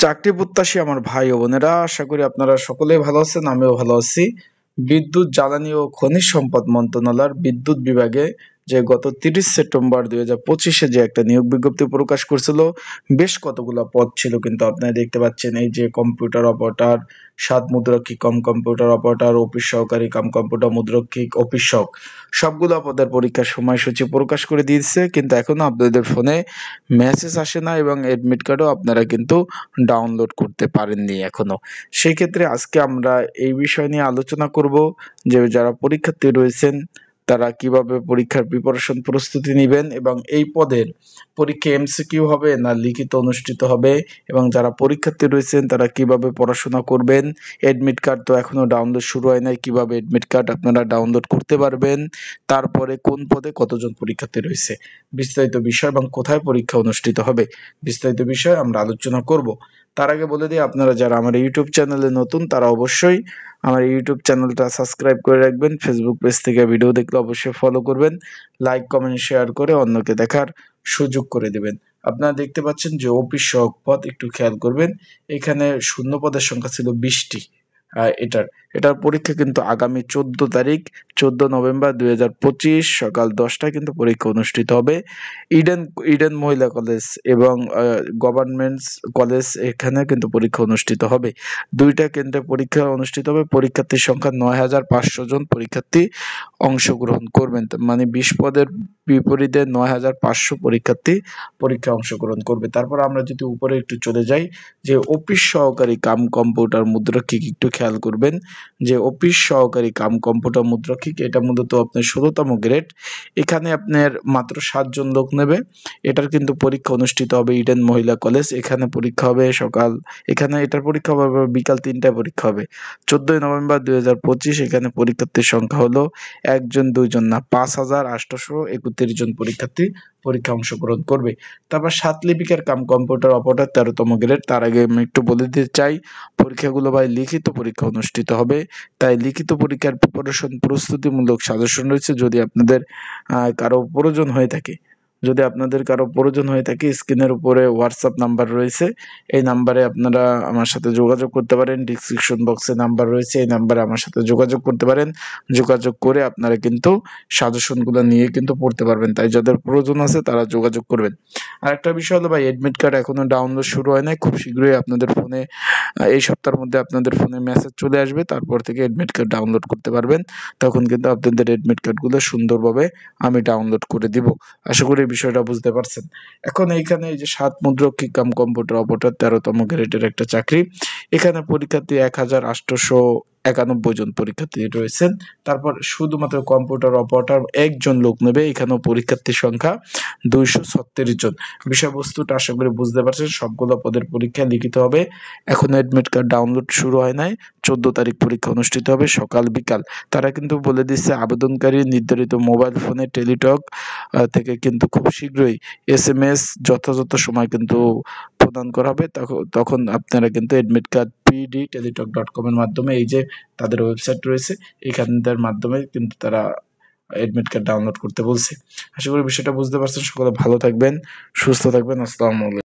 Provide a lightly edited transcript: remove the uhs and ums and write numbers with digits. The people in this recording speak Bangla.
চাকরি প্রত্যাশী আমার ভাই ও বোনেরা, আশা করি আপনারা সকলেই ভালো আছেন। আমিও ভালো আছি। বিদ্যুৎ, জ্বালানি ও খনিজ সম্পদ মন্ত্রণালয়ের বিদ্যুৎ বিভাগে যে গত 30 সেপ্টেম্বর 2025-এ যে একটা নিয়োগ বিজ্ঞপ্তি প্রকাশ করছিল, বেশ কতগুলো পদ ছিল, কিন্তু আপনারা দেখতে পাচ্ছেন এই যে কম্পিউটার অপারেটর, সাত মুদ্রাক্ষিক কম কম্পিউটার অপারেটর, অফিস সহকারী কাম কম্পিউটার মুদ্রাক্ষিক অফিস সহক, সবগুলো পদের পরীক্ষার সময়সূচি প্রকাশ করে দিয়েছে, কিন্তু এখনো আপনাদের ফোনে মেসেজ আসে না এবং এডমিট কার্ডও আপনারা কিন্তু ডাউনলোড করতে পারেননি এখনো। সেই ক্ষেত্রে আজকে আমরা এই বিষয় নিয়ে আলোচনা করব যে যারা পরীক্ষার্থী রয়েছেন তারা কিভাবে পরীক্ষার প্রিপারেশন প্রস্তুতি নেবেন এবং এই পদের পরীক্ষা এমসিকিউ হবে না লিখিত অনুষ্ঠিত হবে, এবং যারা পরীক্ষার্থী রয়েছেন তারা কিভাবে পড়াশোনা করবেন। এডমিট কার্ড তো এখনো ডাউনলোড শুরু হয় নাই, কিভাবে এডমিট কার্ড আপনারা ডাউনলোড করতে পারবেন, তারপরে কোন পদে কতজন পরীক্ষার্থী রয়েছে, বিস্তারিত বিষয় এবং কোথায় পরীক্ষা অনুষ্ঠিত হবে, বিস্তারিত বিষয় আমরা আলোচনা করব। তার আগে বলে দিই, আপনারা যারা আমার ইউটিউব চ্যানেলে নতুন তারা অবশ্যই আমার ইউটিউব চ্যানেলটা সাবস্ক্রাইব করে রাখবেন। ফেসবুক পেজ থেকে ভিডিও দেখলে অবশ্যই ফলো করবেন, লাইক কমেন্ট শেয়ার করে অন্যকে দেখার সুযোগ করে দেবেন। আপনারা দেখতে পাচ্ছেন যে অফিস সহক পদ, একটু খেয়াল করবেন, এখানে শূন্য পদের সংখ্যা ছিল 20টি। এটার পরীক্ষা কিন্তু আগামী 14 তারিখ 14 নভেম্বর 2025 সকাল 10টায় কিন্তু পরীক্ষা অনুষ্ঠিত হবে। ইডেন ইডেন মহিলা কলেজ এবং গভর্নমেন্টস কলেজ, এখানে কিন্তু পরীক্ষা অনুষ্ঠিত হবে। দুইটা কেন্দ্রে পরীক্ষা অনুষ্ঠিত হবে। পরীক্ষার্থীর সংখ্যা 9500 জন পরীক্ষার্থী অংশগ্রহণ করবেন, মানে 20 পদের বিপরীতে 9500 পরীক্ষার্থী পরীক্ষায় অংশগ্রহণ করবে। তারপর আমরা যদি উপরে একটু চলে যাই, যে অফিস সহকারী কাম কম্পিউটার মুদ্রাক্ষিক, একটু খেয়াল করবেন যে অফিস সহকারী কাম কম্পিউটার মুদ্রাক্ষিক, এটা মূলত আপনার 16তম গ্রেড। এখানে আপনার মাত্র 7 জন লোক নেবে। এটার কিন্তু পরীক্ষা অনুষ্ঠিত হবে ইডেন মহিলা কলেজ, এখানে পরীক্ষা হবে এটার পরীক্ষা হবে বিকাল 3টায় পরীক্ষা হবে। 14 নভেম্বর 2025 এখানে পরীক্ষার্থীর সংখ্যা হলো 1 জন 2 জন না, 5831 জন পরীক্ষার্থী পরীক্ষা অংশগ্রহণ করবে। তারপর 7 লিপিকার কাম কম্পিউটার অপারেটর 13তম গ্রেড। তার আগে আমি একটু বলে দিতে চাই, পরীক্ষাগুলো ভাই লিখিত পরীক্ষা অনুষ্ঠিত হবে, তাই লিখিত পরীক্ষার প্রিপারেশন প্রস্তুতিমূলক সাজেশন রয়েছে। যদি আপনাদের কারো প্রয়োজন হয়ে থাকে স্ক্রিনের উপরে হোয়াটসঅ্যাপ নাম্বার রয়েছে, এই নাম্বারে আপনারা আমার সাথে যোগাযোগ করতে পারেন। ডিসক্রিপশন বক্সে নাম্বার রয়েছে, এই নাম্বারে আমার সাথে যোগাযোগ করতে পারেন। যোগাযোগ করে আপনারা কিন্তু সাজেশনগুলো নিয়ে কিন্তু পড়তে পারবেন, তাই যাদের প্রয়োজন আছে তারা যোগাযোগ করবেন। আর একটা বিষয় হলো ভাই, এডমিট কার্ড এখনো ডাউনলোড শুরু হয় নাই, খুব শীঘ্রই আপনাদের ফোনে এই সপ্তাহের মধ্যে আপনাদের ফোনে মেসেজ চলে আসবে, তারপর থেকে এডমিট কার্ড ডাউনলোড করতে পারবেন। তখন কিন্তু আপনাদের এডমিট কার্ডগুলো সুন্দরভাবে আমি ডাউনলোড করে দিব। আশা করি বিষয়টা বুঝতে পারছেন। এখন এইখানে এই যে 7 মুদ্রাক্ষিক কাম কম্পিউটার অপারেটর 13তম গ্রেডের একটা চাকরি, এখানে পরীক্ষার্থী 1891 জন পরীক্ষার্থী রয়েছেন। তারপর শুধুমাত্র কম্পিউটার অপারেটর 1 জন লোক নেবে, এখানেও পরীক্ষার্থীর সংখ্যা 236 জন। বিষয়বস্তুটা আশা করি বুঝতে পারছেন। সবগুলো পদের পরীক্ষা লিখিত হবে, এখন এডমিট কার্ড ডাউনলোড শুরু হয় নাই। 14 তারিখ পরীক্ষা অনুষ্ঠিত হবে সকাল বিকাল। তারা কিন্তু বলে দিচ্ছে আবেদনকারী নির্ধারিত মোবাইল ফোনে টেলিটক থেকে কিন্তু খুব শীঘ্রই SMS যথাযথ সময় কিন্তু প্রদান করা হবে। তখন আপনারা কিন্তু এডমিট কার্ড pdtelitalk.com এর মাধ্যমে, এই যে তাদের ওয়েবসাইট রয়েছে, এখানটার মাধ্যমে কিন্তু তারা এডমিট কার্ড ডাউনলোড করতে বলছে। আশা করি বিষয়টা বুঝতে পারছেন। সকলে ভালো থাকবেন, সুস্থ থাকবেন। আসসালামু আলাইকুম।